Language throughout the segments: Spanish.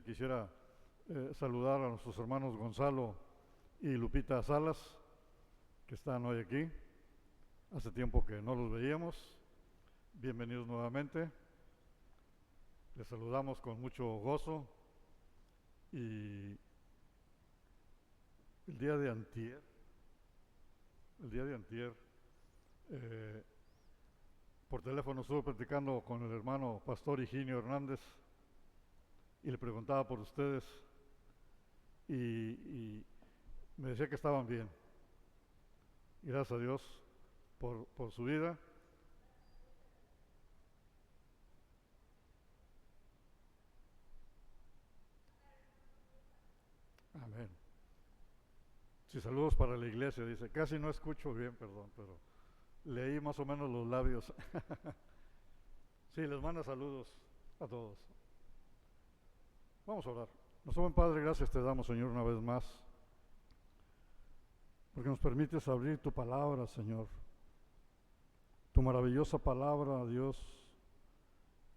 Quisiera saludar a nuestros hermanos Gonzalo y Lupita Salas, que están hoy aquí. Hace tiempo que no los veíamos. Bienvenidos nuevamente. Les saludamos con mucho gozo. Y el día de antier, por teléfono estuve platicando con el hermano Pastor Higinio Hernández y le preguntaba por ustedes y me decía que estaban bien. Gracias a Dios por su vida. Amén. Sí, saludos para la iglesia, dice. Casi no escucho bien, perdón, pero leí más o menos los labios. Sí, les manda saludos a todos. Vamos a orar. Nuestro buen Padre, gracias te damos, Señor, una vez más, porque nos permites abrir tu palabra, Señor. Tu maravillosa palabra, Dios,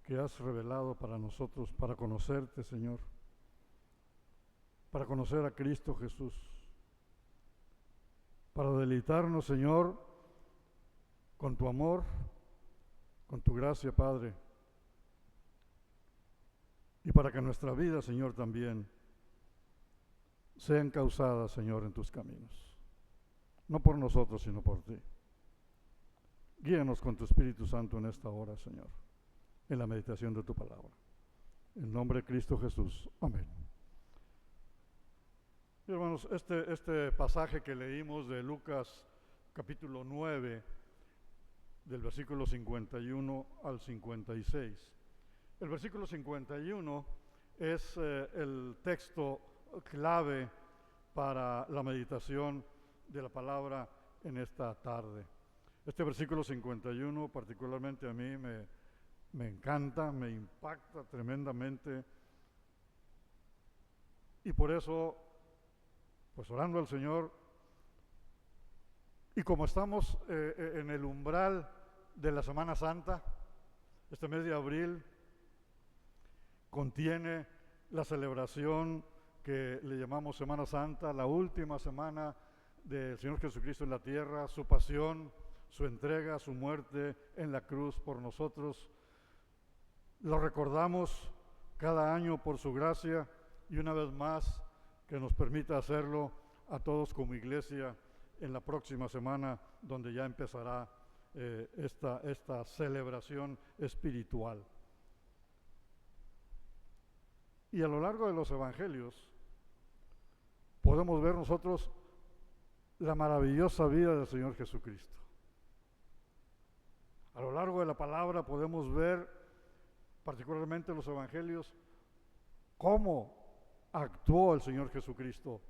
que has revelado para nosotros, para conocerte, Señor, para conocer a Cristo Jesús, para deleitarnos, Señor, con tu amor, con tu gracia, Padre, y para que nuestra vida, Señor, también sea encauzada, Señor, en tus caminos. No por nosotros, sino por ti. Guíanos con tu Espíritu Santo en esta hora, Señor, en la meditación de tu palabra. En nombre de Cristo Jesús. Amén. Y hermanos, este pasaje que leímos de Lucas capítulo 9, del versículo 51 al 56. El versículo 51 es el texto clave para la meditación de la palabra en esta tarde. Este versículo 51 particularmente a mí me encanta, me impacta tremendamente, y por eso, pues orando al Señor, y como estamos en el umbral de la Semana Santa, este mes de abril contiene la celebración que le llamamos Semana Santa, la última semana del Señor Jesucristo en la tierra, su pasión, su entrega, su muerte en la cruz por nosotros. Lo recordamos cada año por su gracia, y una vez más que nos permita hacerlo a todos como iglesia en la próxima semana, donde ya empezará esta celebración espiritual. Y a lo largo de los evangelios podemos ver nosotros la maravillosa vida del Señor Jesucristo. A lo largo de la palabra podemos ver, particularmente en los evangelios, cómo actuó el Señor Jesucristo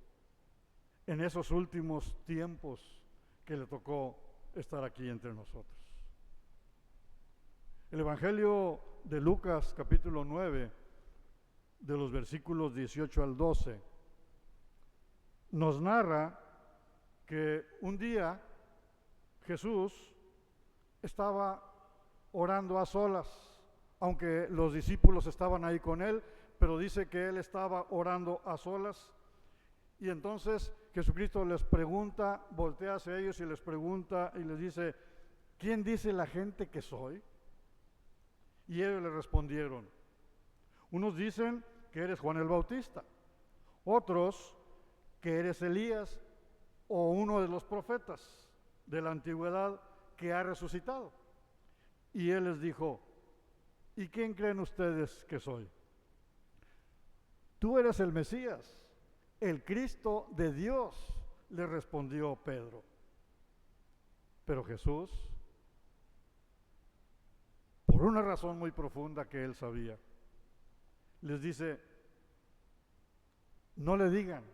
en esos últimos tiempos que le tocó estar aquí entre nosotros. El evangelio de Lucas capítulo 9, de los versículos 18 al 12, nos narra que un día Jesús estaba orando a solas, aunque los discípulos estaban ahí con él, pero dice que él estaba orando a solas. Y entonces Jesucristo les pregunta, voltea hacia ellos y les pregunta y les dice: ¿quién dice la gente que soy? Y ellos le respondieron: unos dicen que eres Juan el Bautista, otros que eres Elías o uno de los profetas de la antigüedad que ha resucitado. Y él les dijo: ¿y quién creen ustedes que soy? Tú eres el Mesías, el Cristo de Dios, le respondió Pedro. Pero Jesús, por una razón muy profunda que él sabía, les dice: no le digan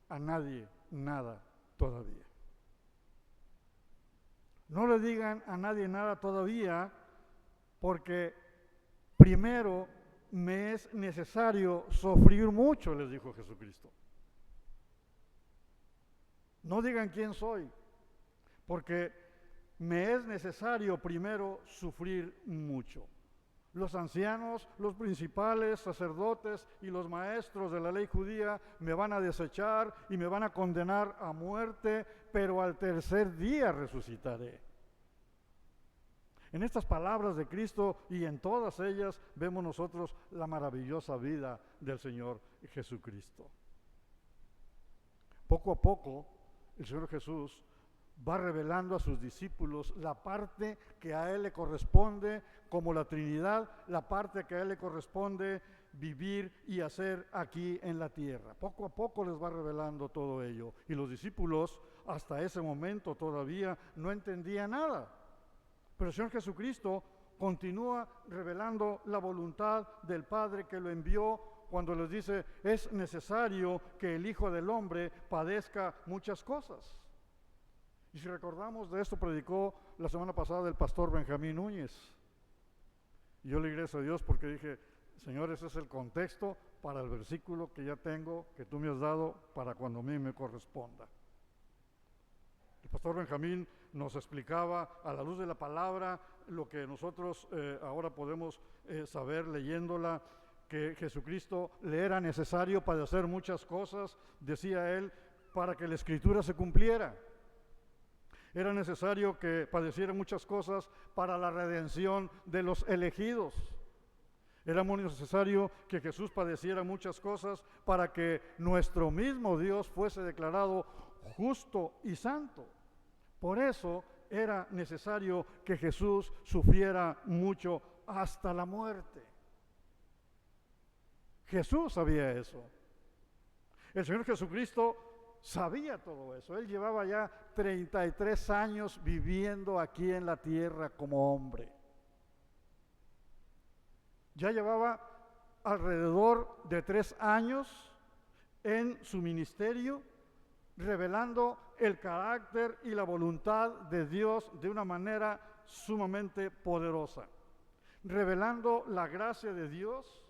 a nadie nada todavía. No le digan a nadie nada todavía, porque primero me es necesario sufrir mucho, les dijo Jesucristo. No digan quién soy, porque me es necesario primero sufrir mucho. Los ancianos, los principales, sacerdotes y los maestros de la ley judía me van a desechar y me van a condenar a muerte, pero al tercer día resucitaré. En estas palabras de Cristo y en todas ellas vemos nosotros la maravillosa vida del Señor Jesucristo. Poco a poco, el Señor Jesús va revelando a sus discípulos la parte que a Él le corresponde como la Trinidad, la parte que a Él le corresponde vivir y hacer aquí en la tierra. Poco a poco les va revelando todo ello. Y los discípulos hasta ese momento todavía no entendían nada. Pero el Señor Jesucristo continúa revelando la voluntad del Padre que lo envió cuando les dice, es necesario que el Hijo del Hombre padezca muchas cosas. Y si recordamos, de esto predicó la semana pasada el pastor Benjamín Núñez. Y yo le agradezco a Dios porque dije, Señor, ese es el contexto para el versículo que ya tengo, que tú me has dado para cuando a mí me corresponda. El pastor Benjamín nos explicaba a la luz de la palabra lo que nosotros ahora podemos saber leyéndola, que Jesucristo le era necesario padecer muchas cosas, decía él, para que la Escritura se cumpliera. Era necesario que padeciera muchas cosas para la redención de los elegidos. Era muy necesario que Jesús padeciera muchas cosas para que nuestro mismo Dios fuese declarado justo y santo. Por eso era necesario que Jesús sufriera mucho hasta la muerte. Jesús sabía eso. El Señor Jesucristo sabía todo eso. Él llevaba ya 33 años viviendo aquí en la tierra como hombre. Ya llevaba alrededor de 3 años en su ministerio, revelando el carácter y la voluntad de Dios de una manera sumamente poderosa, revelando la gracia de Dios,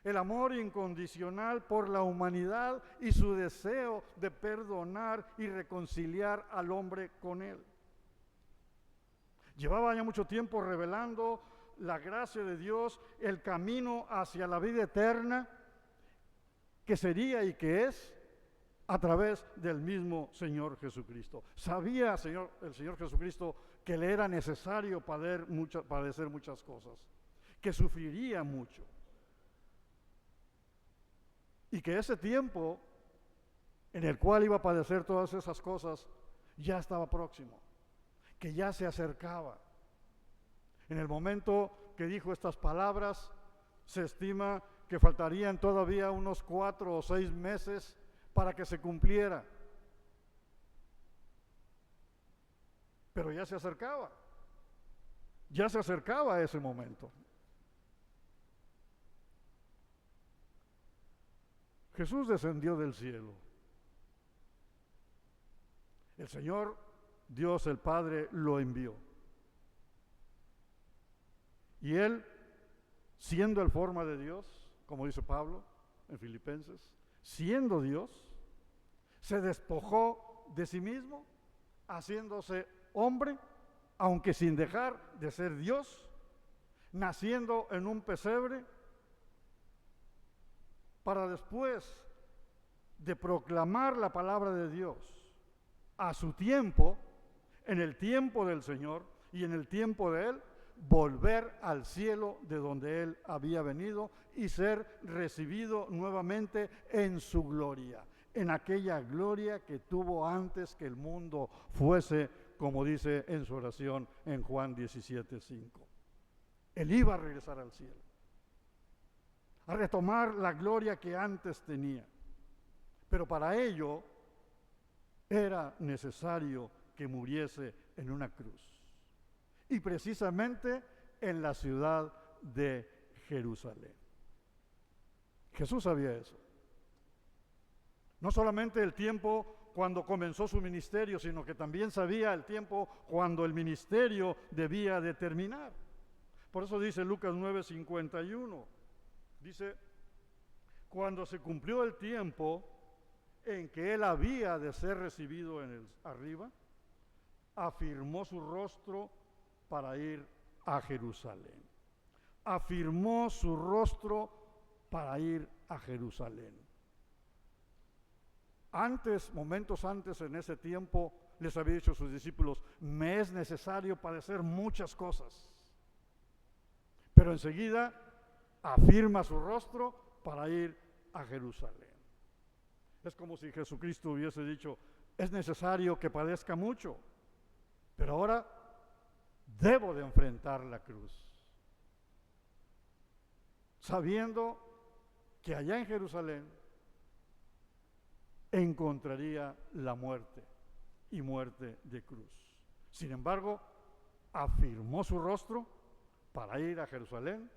el amor incondicional por la humanidad y su deseo de perdonar y reconciliar al hombre con Él. Llevaba ya mucho tiempo revelando la gracia de Dios, el camino hacia la vida eterna, que sería y que es a través del mismo Señor Jesucristo. Sabía el Señor Jesucristo que le era necesario padecer muchas cosas, que sufriría mucho. Y que ese tiempo en el cual iba a padecer todas esas cosas ya estaba próximo, que ya se acercaba. En el momento que dijo estas palabras, se estima que faltarían todavía unos 4 o 6 meses para que se cumpliera. Pero ya se acercaba a ese momento. Jesús descendió del cielo. El Señor, Dios el Padre, lo envió. Y Él, siendo en forma de Dios, como dice Pablo en Filipenses, siendo Dios, se despojó de sí mismo, haciéndose hombre, aunque sin dejar de ser Dios, naciendo en un pesebre, para después de proclamar la palabra de Dios a su tiempo, en el tiempo del Señor y en el tiempo de Él, volver al cielo de donde Él había venido y ser recibido nuevamente en su gloria, en aquella gloria que tuvo antes que el mundo fuese, como dice en su oración en Juan 17:5. Él iba a regresar al cielo, a retomar la gloria que antes tenía. Pero para ello era necesario que muriese en una cruz. Y precisamente en la ciudad de Jerusalén. Jesús sabía eso. No solamente el tiempo cuando comenzó su ministerio, sino que también sabía el tiempo cuando el ministerio debía de terminar. Por eso dice Lucas 9:51. Dice, cuando se cumplió el tiempo en que él había de ser recibido arriba, afirmó su rostro para ir a Jerusalén. afirmó su rostro para ir a Jerusalén. Antes, momentos antes en ese tiempo, les había dicho a sus discípulos, me es necesario padecer muchas cosas. Pero enseguida afirma su rostro para ir a Jerusalén. Es como si Jesucristo hubiese dicho, es necesario que padezca mucho, pero ahora debo de enfrentar la cruz. Sabiendo que allá en Jerusalén encontraría la muerte y muerte de cruz. Sin embargo, afirmó su rostro para ir a Jerusalén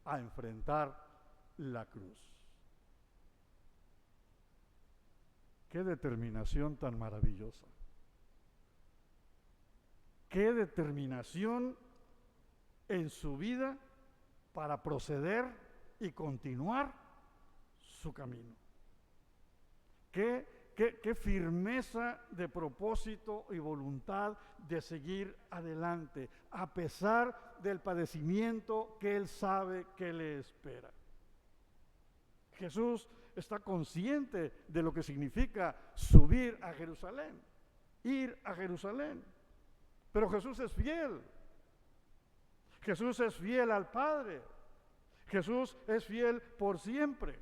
a enfrentar la cruz. Qué determinación tan maravillosa. Qué determinación en su vida para proceder y continuar su camino. Qué firmeza de propósito y voluntad de seguir adelante, a pesar del padecimiento que él sabe que le espera. Jesús está consciente de lo que significa subir a Jerusalén, ir a Jerusalén. Pero Jesús es fiel. Jesús es fiel al Padre. Jesús es fiel por siempre.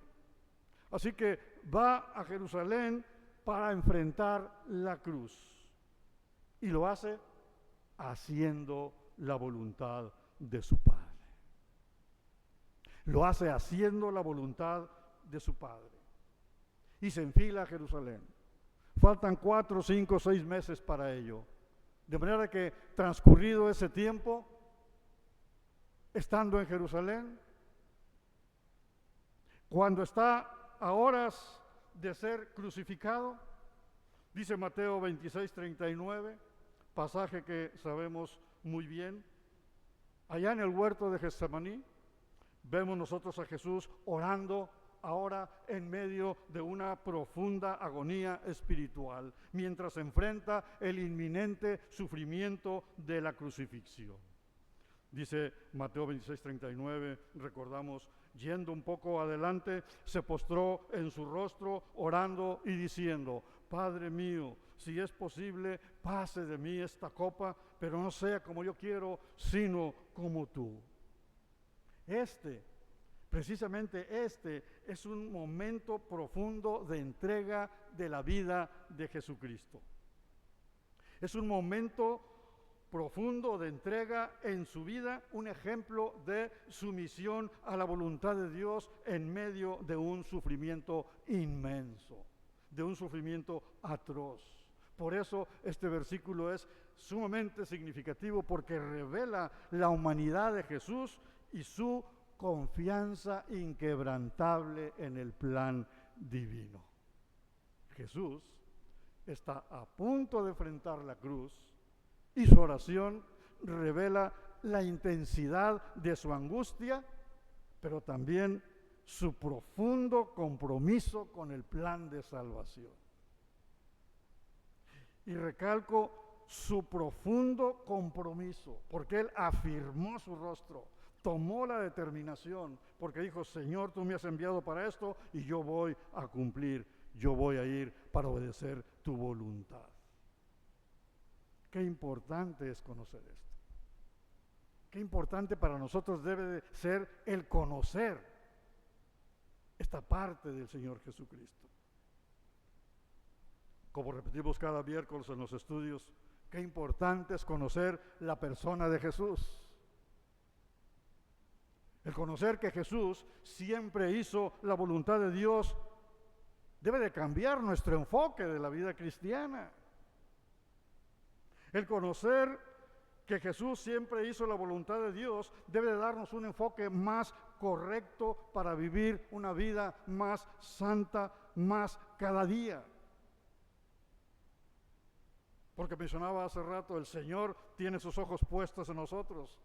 Así que va a Jerusalén para enfrentar la cruz. Y lo hace haciendo la voluntad de su Padre. Lo hace haciendo la voluntad de su Padre. Y se enfila a Jerusalén. Faltan 4, 5, 6 meses para ello. De manera que transcurrido ese tiempo, estando en Jerusalén, cuando está a horas de ser crucificado, dice Mateo 26, 39, pasaje que sabemos muy bien, allá en el huerto de Getsemaní, vemos nosotros a Jesús orando ahora en medio de una profunda agonía espiritual, mientras enfrenta el inminente sufrimiento de la crucifixión. Dice Mateo 26, 39, recordamos, yendo un poco adelante, se postró en su rostro orando y diciendo, Padre mío, si es posible, pase de mí esta copa, pero no sea como yo quiero, sino como tú. Precisamente este es un momento profundo de entrega de la vida de Jesucristo. Es un momento profundo de entrega en su vida, un ejemplo de sumisión a la voluntad de Dios en medio de un sufrimiento inmenso, de un sufrimiento atroz. Por eso este versículo es sumamente significativo, porque revela la humanidad de Jesús y su confianza inquebrantable en el plan divino. Jesús está a punto de enfrentar la cruz y su oración revela la intensidad de su angustia, pero también su profundo compromiso con el plan de salvación. Y recalco su profundo compromiso, porque él afirmó su rostro, tomó la determinación, porque dijo, Señor, tú me has enviado para esto y yo voy a cumplir, yo voy a ir para obedecer tu voluntad. Qué importante es conocer esto. Qué importante para nosotros debe de ser el conocer esta parte del Señor Jesucristo. Como repetimos cada miércoles en los estudios, qué importante es conocer la persona de Jesús. El conocer que Jesús siempre hizo la voluntad de Dios debe de cambiar nuestro enfoque de la vida cristiana. El conocer que Jesús siempre hizo la voluntad de Dios debe de darnos un enfoque más correcto para vivir una vida más santa, más cada día. Porque mencionaba hace rato, el Señor tiene sus ojos puestos en nosotros.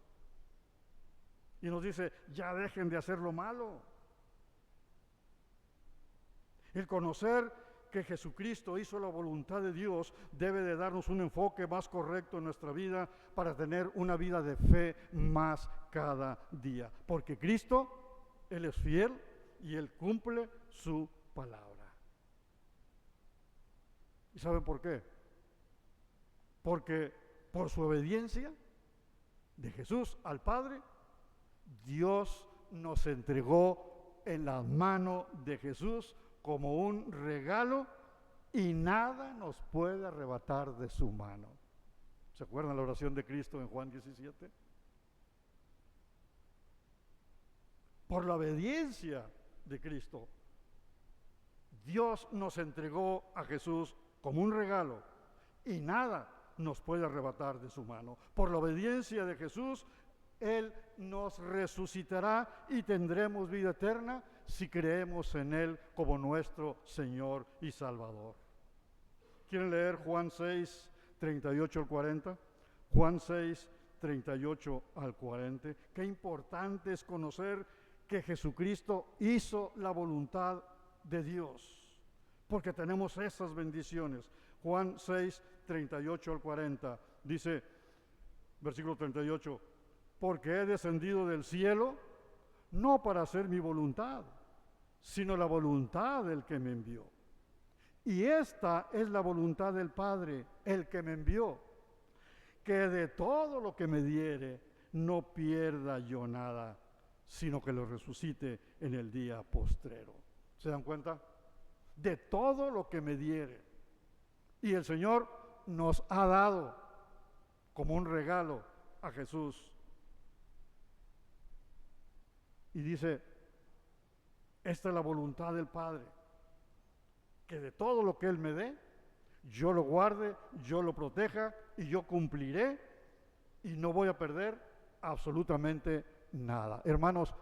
Y nos dice, ya dejen de hacer lo malo. El conocer que Jesucristo hizo la voluntad de Dios debe de darnos un enfoque más correcto en nuestra vida para tener una vida de fe más cada día. Porque Cristo, Él es fiel y Él cumple su palabra. ¿Y saben por qué? Porque por su obediencia de Jesús al Padre, Dios nos entregó en las manos de Jesús como un regalo y nada nos puede arrebatar de su mano. ¿Se acuerdan la oración de Cristo en Juan 17? Por la obediencia de Cristo, Dios nos entregó a Jesús como un regalo y nada nos puede arrebatar de su mano. Por la obediencia de Jesús, Él nos resucitará y tendremos vida eterna si creemos en Él como nuestro Señor y Salvador. ¿Quieren leer Juan 6, 38 al 40? Juan 6, 38 al 40. Qué importante es conocer que Jesucristo hizo la voluntad de Dios, porque tenemos esas bendiciones. Juan 6, 38 al 40, dice, versículo 38, porque he descendido del cielo, no para hacer mi voluntad, sino la voluntad del que me envió. Y esta es la voluntad del Padre, el que me envió, que de todo lo que me diere, no pierda yo nada, sino que lo resucite en el día postrero. ¿Se dan cuenta? De todo lo que me diere. Y el Señor nos ha dado como un regalo a Jesús. Y dice, esta es la voluntad del Padre, que de todo lo que Él me dé, yo lo guarde, yo lo proteja y yo cumpliré y no voy a perder absolutamente nada. Hermanos,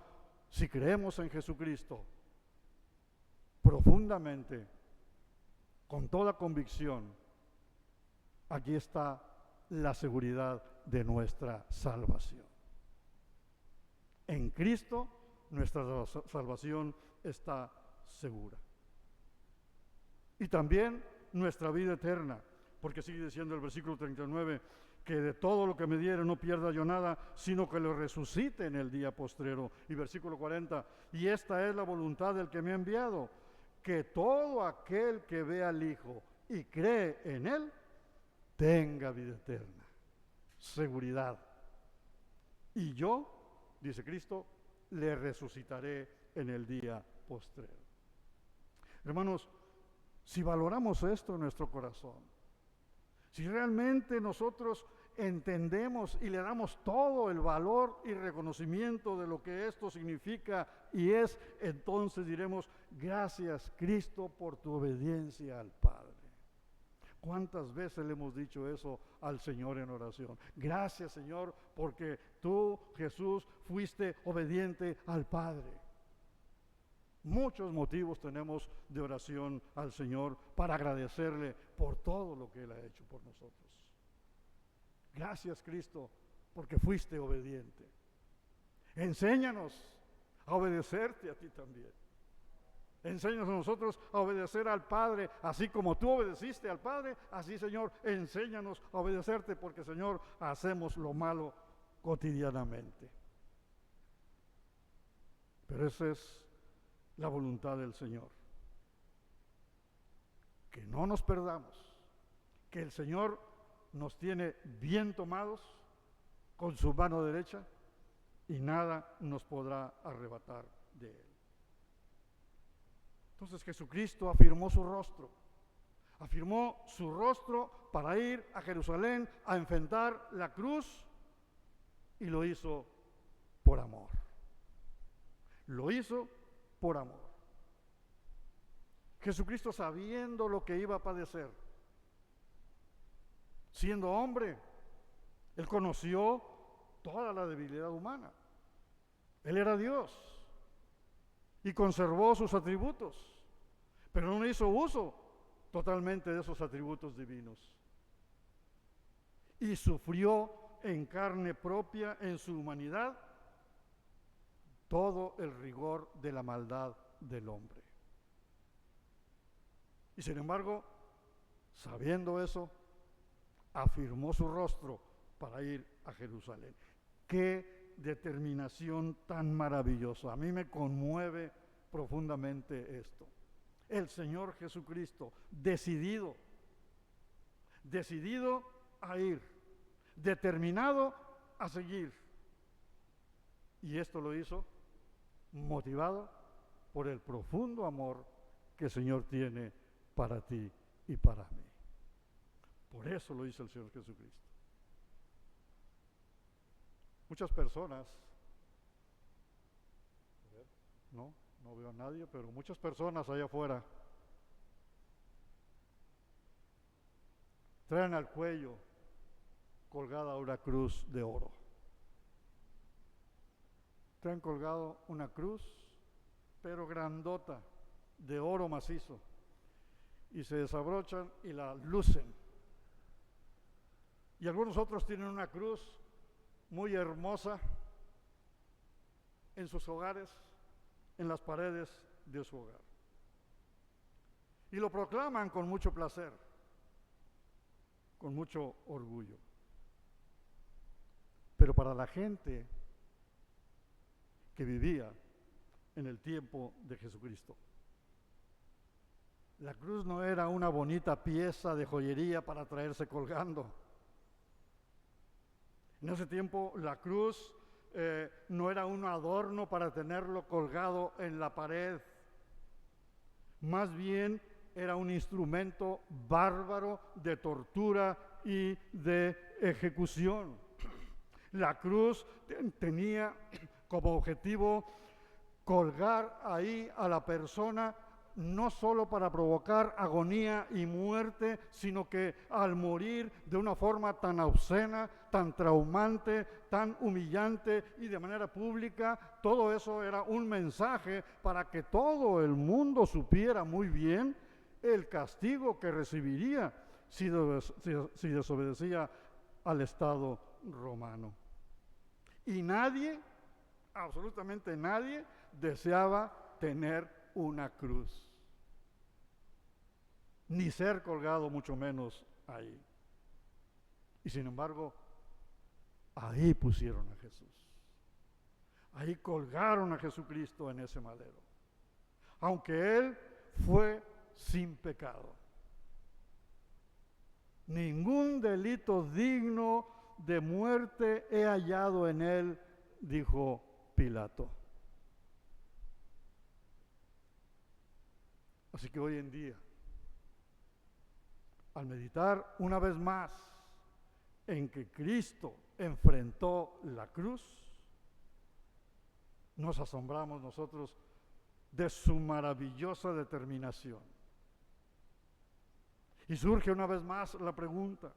si creemos en Jesucristo profundamente, con toda convicción, aquí está la seguridad de nuestra salvación. En Cristo nuestra salvación está segura. Y también nuestra vida eterna, porque sigue diciendo el versículo 39, que de todo lo que me diere no pierda yo nada, sino que lo resucite en el día postrero. Y versículo 40, y esta es la voluntad del que me ha enviado, que todo aquel que ve al Hijo y cree en Él, tenga vida eterna, seguridad. Y yo, dice Cristo, le resucitaré en el día postrero. Hermanos, si valoramos esto en nuestro corazón, si realmente nosotros entendemos y le damos todo el valor y reconocimiento de lo que esto significa y es, entonces diremos, gracias Cristo por tu obediencia al Padre. ¿Cuántas veces le hemos dicho eso al Señor en oración? Gracias Señor porque tú, Jesús, fuiste obediente al Padre. Muchos motivos tenemos de oración al Señor para agradecerle por todo lo que Él ha hecho por nosotros. Gracias Cristo porque fuiste obediente. Enséñanos a obedecerte a ti también. Enséñanos a nosotros a obedecer al Padre, así como tú obedeciste al Padre, así Señor, enséñanos a obedecerte porque Señor, hacemos lo malo cotidianamente. Pero esa es la voluntad del Señor. Que no nos perdamos, que el Señor nos tiene bien tomados con su mano derecha y nada nos podrá arrebatar de Él. Entonces Jesucristo afirmó su rostro para ir a Jerusalén a enfrentar la cruz y lo hizo por amor. Lo hizo por amor. Jesucristo, sabiendo lo que iba a padecer, siendo hombre, Él conoció toda la debilidad humana. Él era Dios y conservó sus atributos, pero no hizo uso totalmente de esos atributos divinos. Y sufrió en carne propia, en su humanidad, todo el rigor de la maldad del hombre. Y sin embargo, sabiendo eso, afirmó su rostro para ir a Jerusalén. ¡Qué determinación tan maravillosa! A mí me conmueve profundamente esto. El Señor Jesucristo, decidido a ir, determinado a seguir. Y esto lo hizo motivado por el profundo amor que el Señor tiene para ti y para mí. Por eso lo hizo el Señor Jesucristo. Muchas personas, no veo a nadie, pero muchas personas allá afuera traen al cuello colgada una cruz de oro. Traen colgado una cruz, pero grandota, de oro macizo, y se desabrochan y la lucen. Y algunos otros tienen una cruz muy hermosa en sus hogares, en las paredes de su hogar. Y lo proclaman con mucho placer, con mucho orgullo. Pero para la gente que vivía en el tiempo de Jesucristo, la cruz no era una bonita pieza de joyería para traerse colgando. En ese tiempo la cruz no era un adorno para tenerlo colgado en la pared. Más bien era un instrumento bárbaro de tortura y de ejecución. La cruz tenía como objetivo colgar ahí a la persona, no solo para provocar agonía y muerte, sino que al morir de una forma tan obscena, tan traumante, tan humillante y de manera pública, todo eso era un mensaje para que todo el mundo supiera muy bien el castigo que recibiría si desobedecía al Estado romano. Y nadie, absolutamente nadie, deseaba tener una cruz, ni ser colgado, mucho menos ahí. Y sin embargo, ahí pusieron a Jesús. Ahí colgaron a Jesucristo en ese madero. Aunque Él fue sin pecado. Ningún delito digno de muerte he hallado en Él, dijo Pilato. Así que hoy en día, al meditar una vez más en que Cristo enfrentó la cruz, nos asombramos nosotros de su maravillosa determinación. Y surge una vez más la pregunta: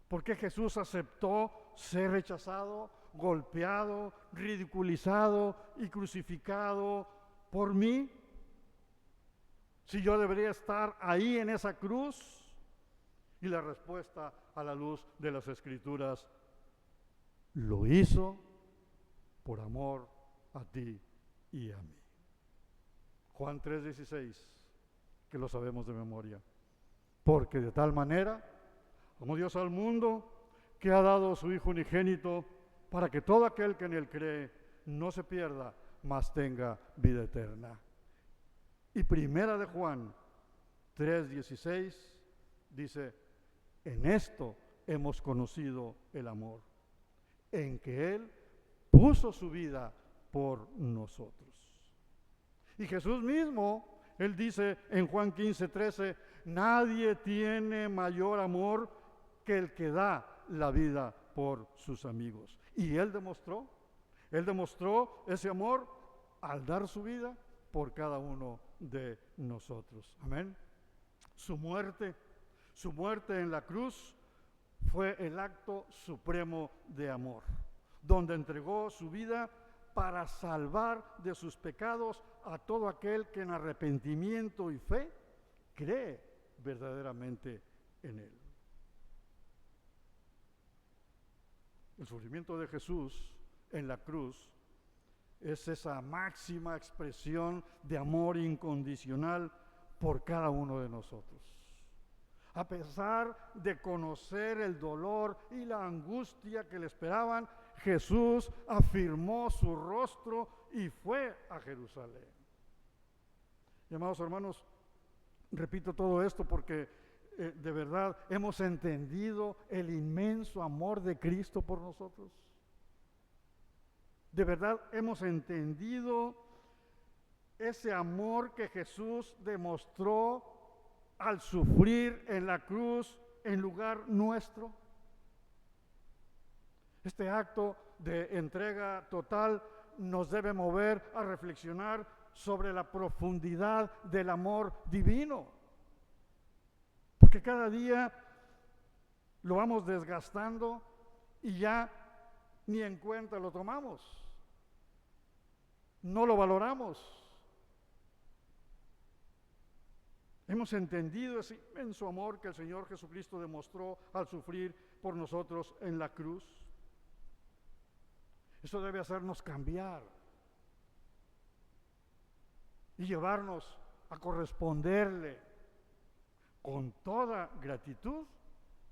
¿por qué Jesús aceptó ser rechazado, golpeado, ridiculizado y crucificado por mí? Si yo debería estar ahí en esa cruz. Y la respuesta, a la luz de las Escrituras: lo hizo por amor a ti y a mí. Juan 3:16, que lo sabemos de memoria. Porque de tal manera amó Dios al mundo, que ha dado a su Hijo unigénito, para que todo aquel que en Él cree no se pierda, mas tenga vida eterna. Y primera de Juan 3:16 dice: en esto hemos conocido el amor, en que Él puso su vida por nosotros. Y Jesús mismo, Él dice en Juan 15:13, nadie tiene mayor amor que el que da la vida por sus amigos. Y Él demostró ese amor al dar su vida por cada uno de nosotros. Amén. Su muerte en la cruz fue el acto supremo de amor, donde entregó su vida para salvar de sus pecados a todo aquel que en arrepentimiento y fe cree verdaderamente en Él. El sufrimiento de Jesús en la cruz es esa máxima expresión de amor incondicional por cada uno de nosotros. A pesar de conocer el dolor y la angustia que le esperaban, Jesús afirmó su rostro y fue a Jerusalén. Y, amados hermanos, repito todo esto porque de verdad hemos entendido el inmenso amor de Cristo por nosotros. De verdad hemos entendido ese amor que Jesús demostró al sufrir en la cruz en lugar nuestro. Este acto de entrega total nos debe mover a reflexionar sobre la profundidad del amor divino, porque cada día lo vamos desgastando y ya ni en cuenta lo tomamos, no lo valoramos. Hemos entendido ese inmenso amor que el Señor Jesucristo demostró al sufrir por nosotros en la cruz. Eso debe hacernos cambiar y llevarnos a corresponderle con toda gratitud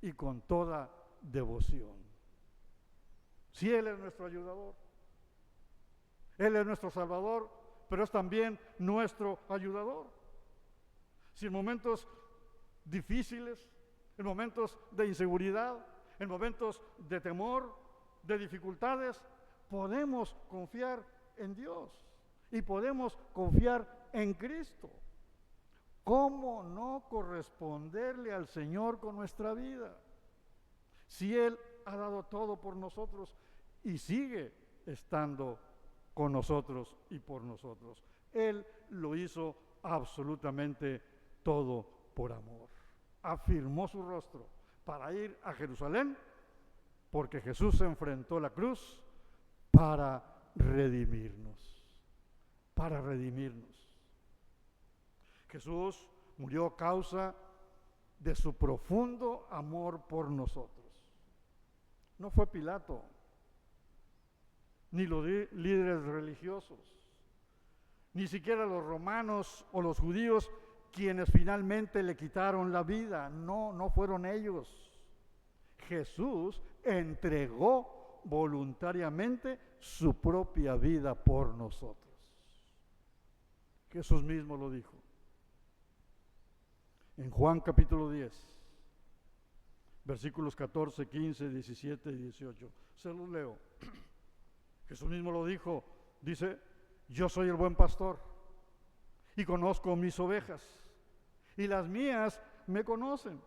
y con toda devoción. Si Él es nuestro ayudador, Él es nuestro Salvador, pero es también nuestro ayudador. Si en momentos difíciles, en momentos de inseguridad, en momentos de temor, de dificultades, podemos confiar en Dios y podemos confiar en Cristo. ¿Cómo no corresponderle al Señor con nuestra vida? Si Él ha dado todo por nosotros y sigue estando con nosotros y por nosotros. Él lo hizo absolutamente todo por amor. Afirmó su rostro para ir a Jerusalén porque Jesús se enfrentó a la cruz para redimirnos. Para redimirnos. Jesús murió a causa de su profundo amor por nosotros. No fue Pilato, ni los líderes religiosos, ni siquiera los romanos o los judíos quienes finalmente le quitaron la vida. No fueron ellos. Jesús entregó voluntariamente su propia vida por nosotros. Jesús mismo lo dijo. En Juan capítulo 10, versículos 14, 15, 17 y 18. Se los leo. Jesús mismo lo dijo. Dice: yo soy el buen pastor y conozco mis ovejas y las mías me conocen.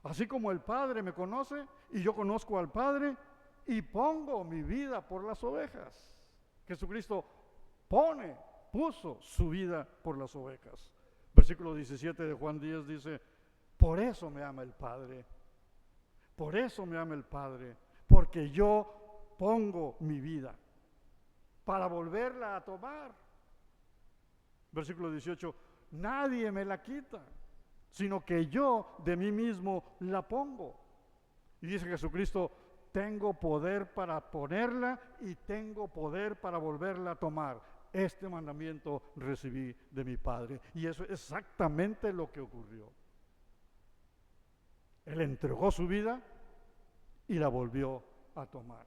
Así como el Padre me conoce y yo conozco al Padre y pongo mi vida por las ovejas. Jesucristo puso su vida por las ovejas. Versículo 17 de Juan 10 dice: por eso me ama el Padre, por eso me ama el Padre, porque yo pongo mi vida para volverla a tomar. Versículo 18: nadie me la quita, sino que yo de mí mismo la pongo. Y dice Jesucristo: tengo poder para ponerla y tengo poder para volverla a tomar. Este mandamiento recibí de mi Padre. Y eso es exactamente lo que ocurrió. Él entregó su vida y la volvió a tomar.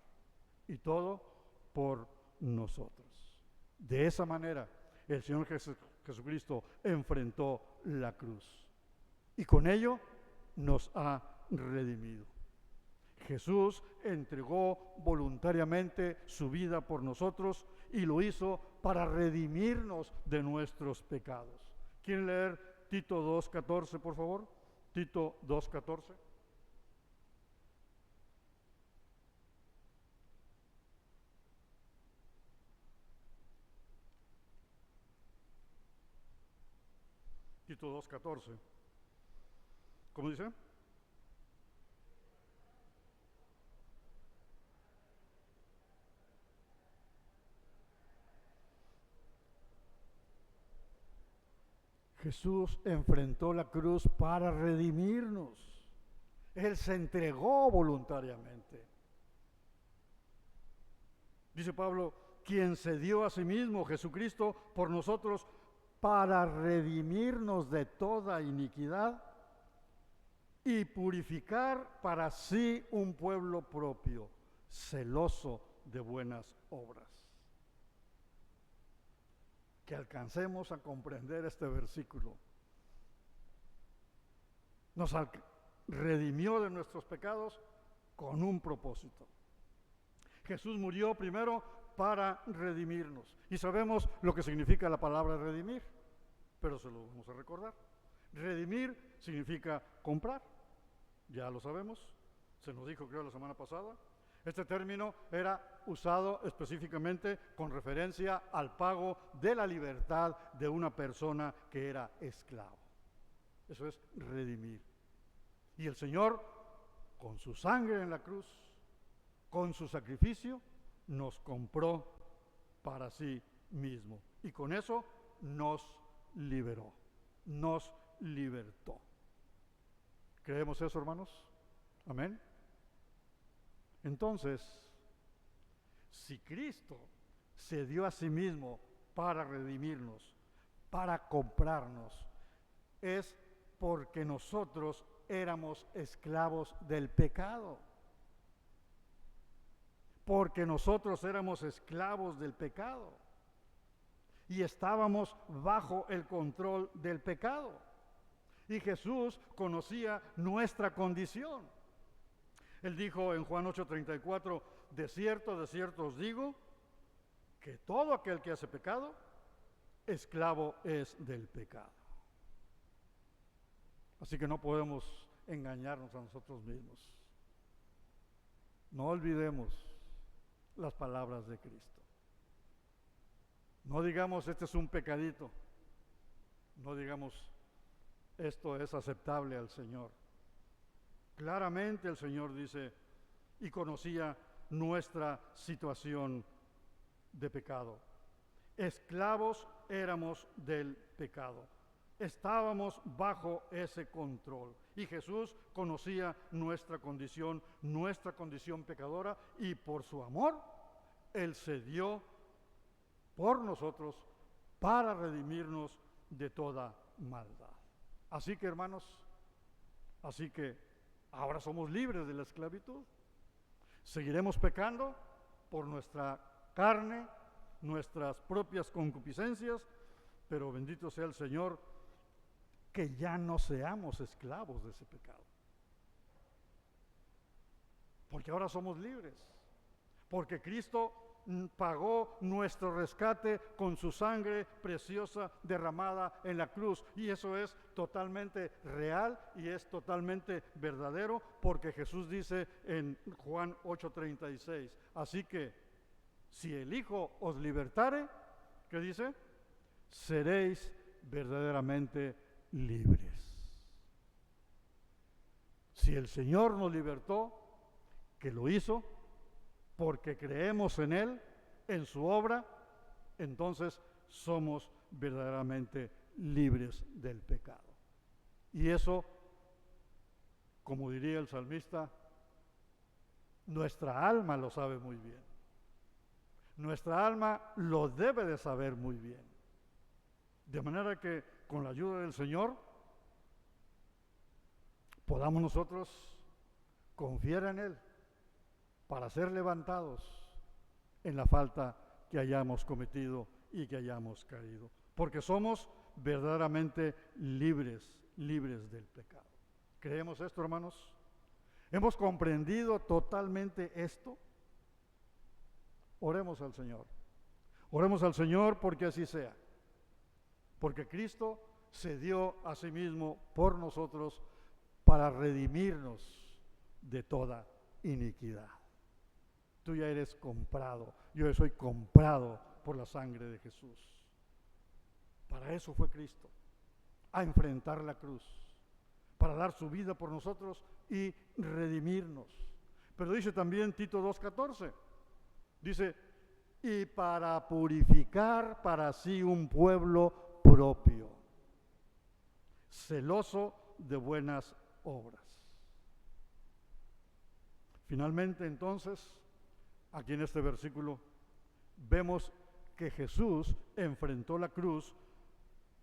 Y todo por nosotros. De esa manera, el Señor Jesucristo enfrentó la cruz. Y con ello nos ha redimido. Jesús entregó voluntariamente su vida por nosotros y lo hizo para redimirnos de nuestros pecados. ¿Quieren leer Tito 2:14, por favor? Tito 2:14. Tito 2:14. ¿Cómo dice? Jesús enfrentó la cruz para redimirnos. Él se entregó voluntariamente. Dice Pablo: quien se dio a sí mismo, Jesucristo, por nosotros, para redimirnos de toda iniquidad y purificar para sí un pueblo propio, celoso de buenas obras. Que alcancemos a comprender este versículo. Nos redimió de nuestros pecados con un propósito. Jesús murió primero para redimirnos. Y sabemos lo que significa la palabra redimir, pero se lo vamos a recordar. Redimir significa comprar, ya lo sabemos, se nos dijo creo la semana pasada. Este término era usado específicamente con referencia al pago de la libertad de una persona que era esclavo. Eso es redimir. Y el Señor, con su sangre en la cruz, con su sacrificio, nos compró para sí mismo. Y con eso nos liberó, nos libertó. ¿Creemos eso, hermanos? Amén. Entonces, si Cristo se dio a sí mismo para redimirnos, para comprarnos, es porque nosotros éramos esclavos del pecado. Porque nosotros éramos esclavos del pecado y estábamos bajo el control del pecado. Y Jesús conocía nuestra condición. Él dijo en Juan 8:34, de cierto os digo, que todo aquel que hace pecado, esclavo es del pecado. Así que no podemos engañarnos a nosotros mismos. No olvidemos las palabras de Cristo. No digamos, este es un pecadito. No digamos, esto es aceptable al Señor. Claramente el Señor dice, y conocía nuestra situación de pecado. Esclavos éramos del pecado. Estábamos bajo ese control. Y Jesús conocía nuestra condición pecadora, y por su amor, Él se dio por nosotros para redimirnos de toda maldad. Así que, hermanos, ahora somos libres de la esclavitud. Seguiremos pecando por nuestra carne, nuestras propias concupiscencias, pero bendito sea el Señor, que ya no seamos esclavos de ese pecado. Porque ahora somos libres. Porque Cristo pagó nuestro rescate con su sangre preciosa derramada en la cruz. Y eso es totalmente real y es totalmente verdadero, porque Jesús dice en Juan 8:36, así que si el Hijo os libertare, ¿qué dice? Seréis verdaderamente libres. Si el Señor nos libertó, que lo hizo porque creemos en Él, en su obra, entonces somos verdaderamente libres del pecado. Y eso, como diría el salmista, nuestra alma lo sabe muy bien. Nuestra alma lo debe de saber muy bien. De manera que con la ayuda del Señor podamos nosotros confiar en Él para ser levantados en la falta que hayamos cometido y que hayamos caído. Porque somos verdaderamente libres del pecado. ¿Creemos esto, hermanos? ¿Hemos comprendido totalmente esto? Oremos al Señor. Oremos al Señor porque así sea. Porque Cristo se dio a sí mismo por nosotros para redimirnos de toda iniquidad. Tú ya eres comprado, yo soy comprado por la sangre de Jesús. Para eso fue Cristo, a enfrentar la cruz, para dar su vida por nosotros y redimirnos. Pero dice también Tito 2:14, dice, y para purificar para sí un pueblo propio, celoso de buenas obras. Finalmente, entonces, aquí en este versículo, vemos que Jesús enfrentó la cruz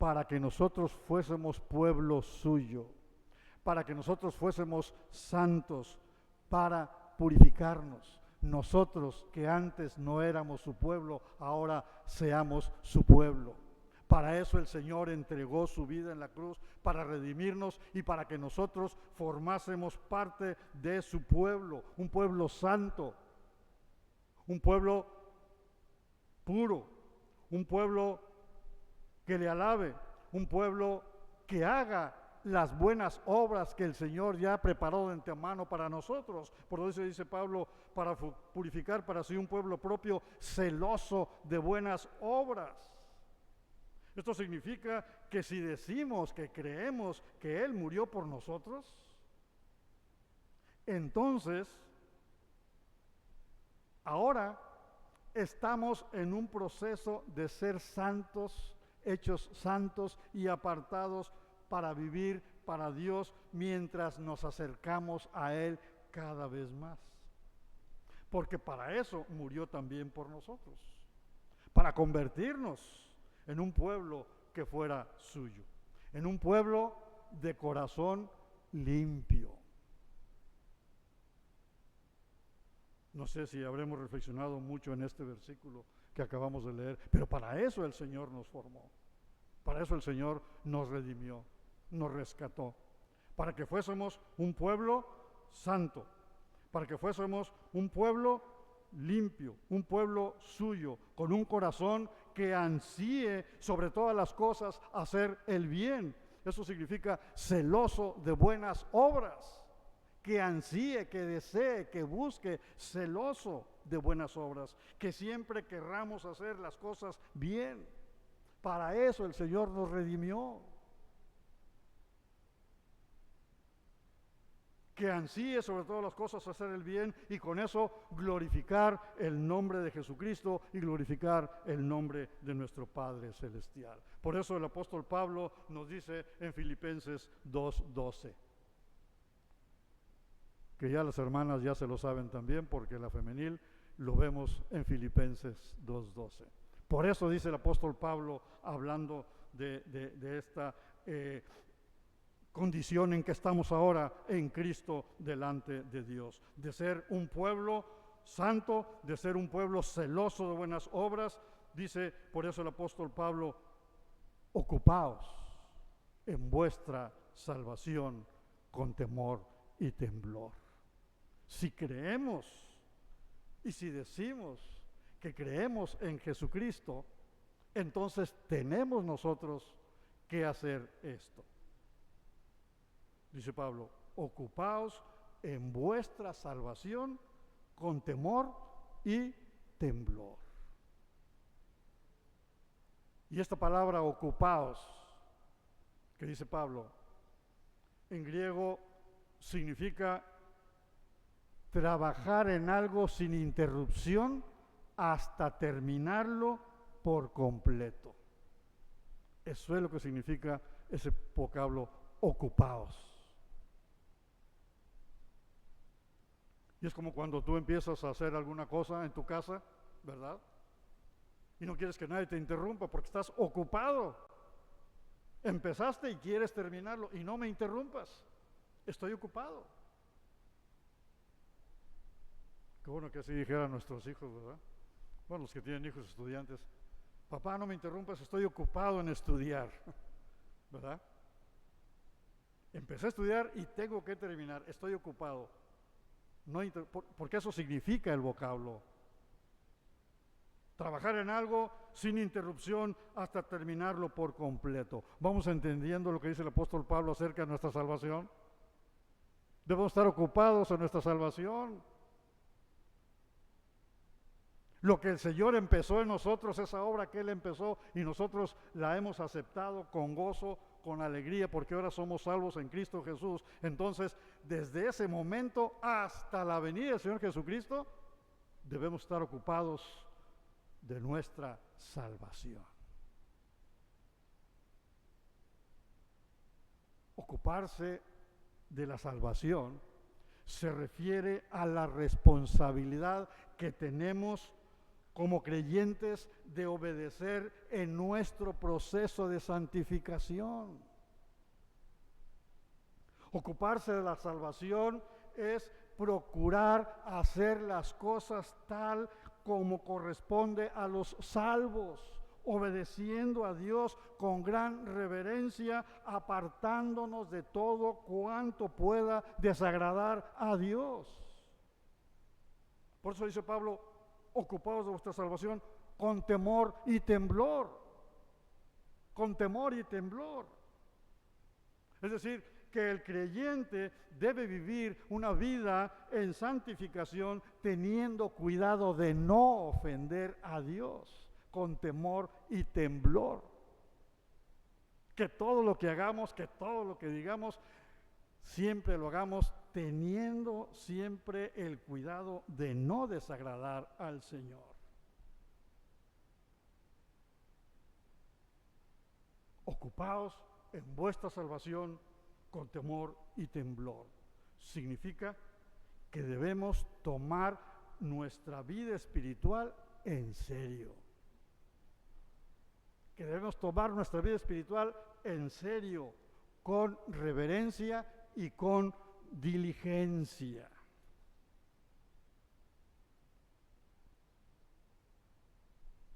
para que nosotros fuésemos pueblo suyo, para que nosotros fuésemos santos, para purificarnos. Nosotros que antes no éramos su pueblo, ahora seamos su pueblo. Para eso el Señor entregó su vida en la cruz, para redimirnos y para que nosotros formásemos parte de su pueblo, un pueblo santo, un pueblo puro, un pueblo que le alabe, un pueblo que haga las buenas obras que el Señor ya preparó de antemano para nosotros. Por eso dice Pablo, para purificar para sí un pueblo propio, celoso de buenas obras. Esto significa que si decimos que creemos que Él murió por nosotros, entonces, ahora estamos en un proceso de ser santos, hechos santos y apartados para vivir para Dios mientras nos acercamos a Él cada vez más. Porque para eso murió también por nosotros, para convertirnos en un pueblo que fuera suyo, en un pueblo de corazón limpio. No sé si habremos reflexionado mucho en este versículo que acabamos de leer, pero para eso el Señor nos formó, para eso el Señor nos redimió, nos rescató, para que fuésemos un pueblo santo, para que fuésemos un pueblo limpio, un pueblo suyo, con un corazón que ansíe sobre todas las cosas hacer el bien. Eso significa celoso de buenas obras, que ansíe, que desee, que busque, celoso de buenas obras, que siempre querramos hacer las cosas bien. Para eso el Señor nos redimió. Que ansíe sobre todas las cosas hacer el bien y con eso glorificar el nombre de Jesucristo y glorificar el nombre de nuestro Padre Celestial. Por eso el apóstol Pablo nos dice en Filipenses 2:12, que ya las hermanas ya se lo saben también porque la femenil lo vemos en Filipenses 2:12. Por eso dice el apóstol Pablo hablando de esta condición en que estamos ahora en Cristo delante de Dios, de ser un pueblo santo, de ser un pueblo celoso de buenas obras. Dice por eso el apóstol Pablo, ocupaos en vuestra salvación con temor y temblor. Si creemos y si decimos que creemos en Jesucristo, entonces tenemos nosotros que hacer esto. Dice Pablo, ocupaos en vuestra salvación con temor y temblor. Y esta palabra ocupaos, que dice Pablo, en griego significa trabajar en algo sin interrupción hasta terminarlo por completo. Eso es lo que significa ese vocablo ocupaos. Y es como cuando tú empiezas a hacer alguna cosa en tu casa, ¿verdad? Y no quieres que nadie te interrumpa porque estás ocupado. Empezaste y quieres terminarlo y no me interrumpas. Estoy ocupado. Qué bueno que así dijeran nuestros hijos, ¿verdad? Bueno, los que tienen hijos estudiantes. Papá, no me interrumpas, estoy ocupado en estudiar. ¿Verdad? Empecé a estudiar y tengo que terminar, estoy ocupado. No porque eso significa el vocablo. Trabajar en algo sin interrupción hasta terminarlo por completo. ¿Vamos entendiendo lo que dice el apóstol Pablo acerca de nuestra salvación? Debemos estar ocupados en nuestra salvación. Lo que el Señor empezó en nosotros, esa obra que Él empezó y nosotros la hemos aceptado con gozo, con alegría, porque ahora somos salvos en Cristo Jesús. Entonces, desde ese momento hasta la venida del Señor Jesucristo, debemos estar ocupados de nuestra salvación. Ocuparse de la salvación se refiere a la responsabilidad que tenemos como creyentes de obedecer en nuestro proceso de santificación. Ocuparse de la salvación es procurar hacer las cosas tal como corresponde a los salvos, obedeciendo a Dios con gran reverencia, apartándonos de todo cuanto pueda desagradar a Dios. Por eso dice Pablo, ocupados de vuestra salvación con temor y temblor. Con temor y temblor. Es decir, que el creyente debe vivir una vida en santificación teniendo cuidado de no ofender a Dios, con temor y temblor. Que todo lo que hagamos, que todo lo que digamos, siempre lo hagamos teniendo siempre el cuidado de no desagradar al Señor. Ocupaos en vuestra salvación con temor y temblor. Significa que debemos tomar nuestra vida espiritual en serio. Que debemos tomar nuestra vida espiritual en serio, con reverencia y con diligencia.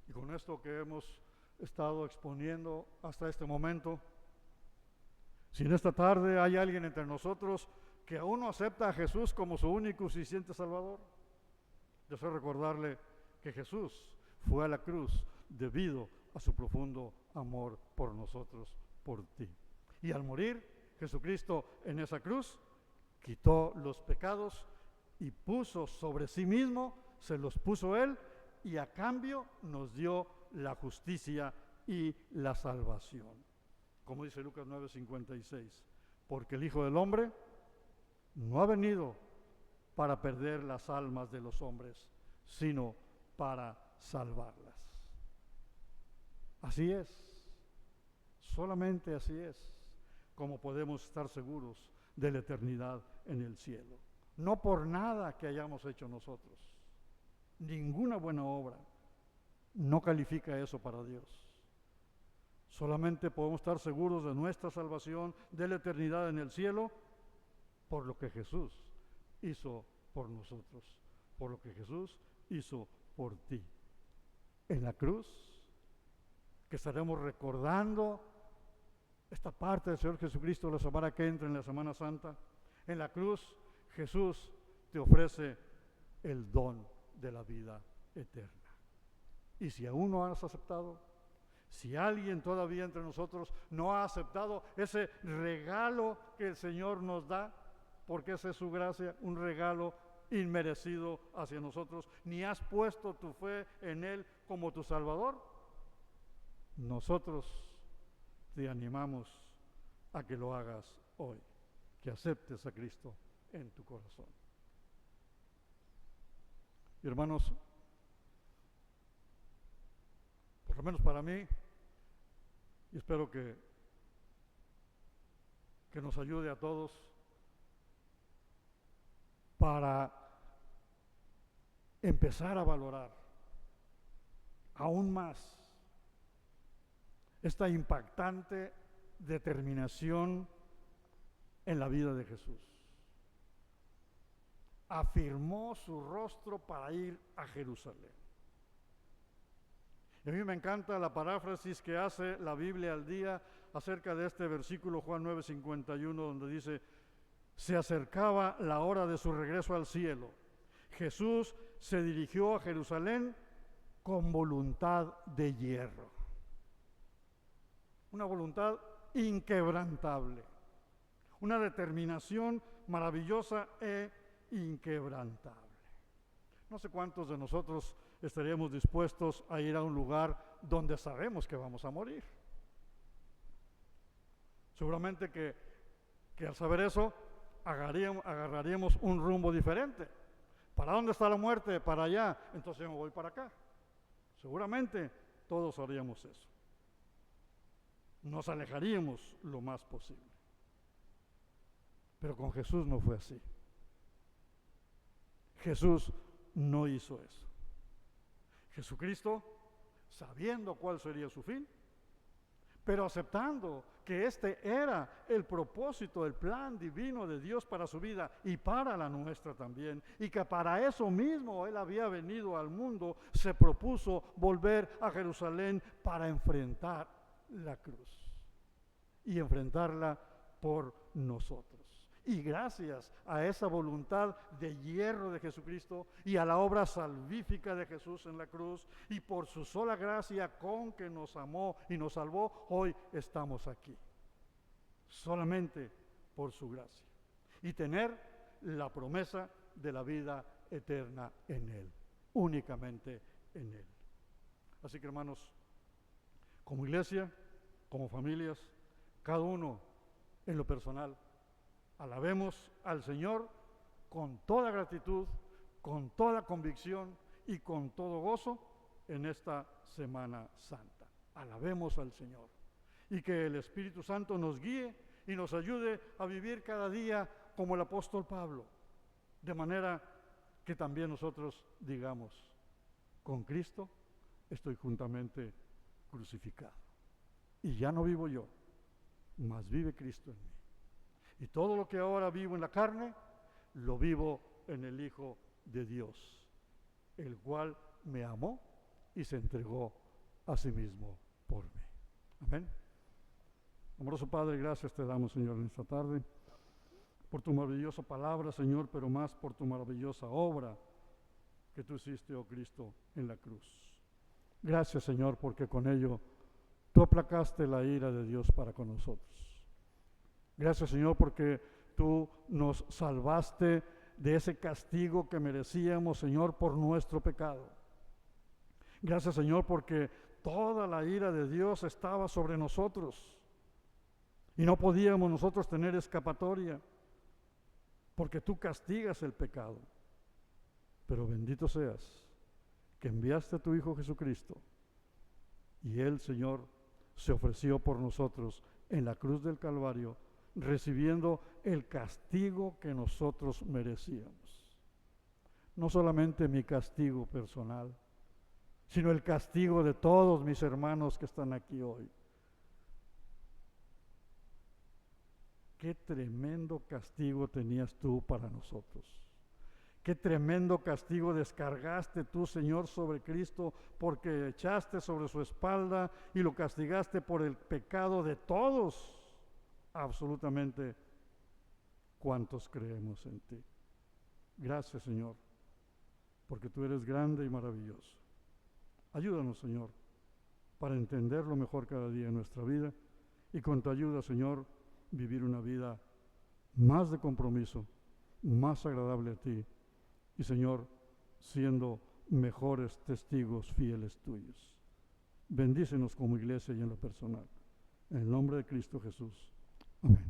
Y con esto que hemos estado exponiendo hasta este momento, si en esta tarde hay alguien entre nosotros que aún no acepta a Jesús como su único y suficiente Salvador, deseo recordarle que Jesús fue a la cruz debido a su profundo amor por nosotros, por ti. Y al morir, Jesucristo en esa cruz quitó los pecados y puso sobre sí mismo, se los puso Él, y a cambio nos dio la justicia y la salvación. Como dice Lucas 9:56, porque el Hijo del Hombre no ha venido para perder las almas de los hombres, sino para salvarlas. Así es, solamente así es como podemos estar seguros de la eternidad en el cielo. No por nada que hayamos hecho nosotros, ninguna buena obra no califica eso para Dios. Solamente podemos estar seguros de nuestra salvación, de la eternidad en el cielo, por lo que Jesús hizo por nosotros, por lo que Jesús hizo por ti. En la cruz, que estaremos recordando esta parte del Señor Jesucristo la semana que entra, en la Semana Santa. En la cruz, Jesús te ofrece el don de la vida eterna. Y si aún no has aceptado, si alguien todavía entre nosotros no ha aceptado ese regalo que el Señor nos da, porque esa es su gracia, un regalo inmerecido hacia nosotros, ni has puesto tu fe en Él como tu Salvador, nosotros te animamos a que lo hagas hoy, que aceptes a Cristo en tu corazón. Y hermanos, por lo menos para mí, y espero que nos ayude a todos para empezar a valorar aún más esta impactante determinación en la vida de Jesús. Afirmó su rostro para ir a Jerusalén. Y a mí me encanta la paráfrasis que hace la Biblia al día acerca de este versículo, Juan 9:51, donde dice: se acercaba la hora de su regreso al cielo. Jesús se dirigió a Jerusalén con voluntad de hierro. Una voluntad inquebrantable. Una determinación maravillosa e inquebrantable. No sé cuántos de nosotros estaríamos dispuestos a ir a un lugar donde sabemos que vamos a morir. Seguramente que al saber eso agarraríamos un rumbo diferente. ¿Para dónde está la muerte? Para allá. Entonces yo me voy para acá. Seguramente todos haríamos eso. Nos alejaríamos lo más posible. Pero con Jesús no fue así. Jesús no hizo eso. Jesucristo, sabiendo cuál sería su fin, pero aceptando que este era el propósito, el plan divino de Dios para su vida y para la nuestra también, y que para eso mismo Él había venido al mundo, se propuso volver a Jerusalén para enfrentar la cruz y enfrentarla por nosotros. Y gracias a esa voluntad de hierro de Jesucristo y a la obra salvífica de Jesús en la cruz, y por su sola gracia con que nos amó y nos salvó, hoy estamos aquí. Solamente por su gracia. Y tener la promesa de la vida eterna en Él. Únicamente en Él. Así que, hermanos, como iglesia, como familias, cada uno en lo personal, alabemos al Señor con toda gratitud, con toda convicción y con todo gozo en esta Semana Santa. Alabemos al Señor. Y que el Espíritu Santo nos guíe y nos ayude a vivir cada día como el apóstol Pablo. De manera que también nosotros digamos, con Cristo estoy juntamente crucificado. Y ya no vivo yo, mas vive Cristo en mí. Y todo lo que ahora vivo en la carne, lo vivo en el Hijo de Dios, el cual me amó y se entregó a sí mismo por mí. Amén. Amoroso Padre, gracias te damos, Señor, en esta tarde, por tu maravillosa palabra, Señor, pero más por tu maravillosa obra que tú hiciste, oh Cristo, en la cruz. Gracias, Señor, porque con ello tú aplacaste la ira de Dios para con nosotros. Gracias, Señor, porque tú nos salvaste de ese castigo que merecíamos, Señor, por nuestro pecado. Gracias, Señor, porque toda la ira de Dios estaba sobre nosotros y no podíamos nosotros tener escapatoria, porque tú castigas el pecado. Pero bendito seas que enviaste a tu Hijo Jesucristo y Él, Señor, se ofreció por nosotros en la cruz del Calvario, recibiendo el castigo que nosotros merecíamos. No solamente mi castigo personal, sino el castigo de todos mis hermanos que están aquí hoy. Qué tremendo castigo tenías tú para nosotros. Qué tremendo castigo descargaste tú, Señor, sobre Cristo, porque echaste sobre su espalda y lo castigaste por el pecado de todos, absolutamente cuantos creemos en ti. Gracias, Señor, porque tú eres grande y maravilloso. Ayúdanos, Señor, para entenderlo mejor cada día en nuestra vida y con tu ayuda, Señor, vivir una vida más de compromiso, más agradable a ti y, Señor, siendo mejores testigos fieles tuyos. Bendícenos como iglesia y en lo personal. En el nombre de Cristo Jesús. Amén.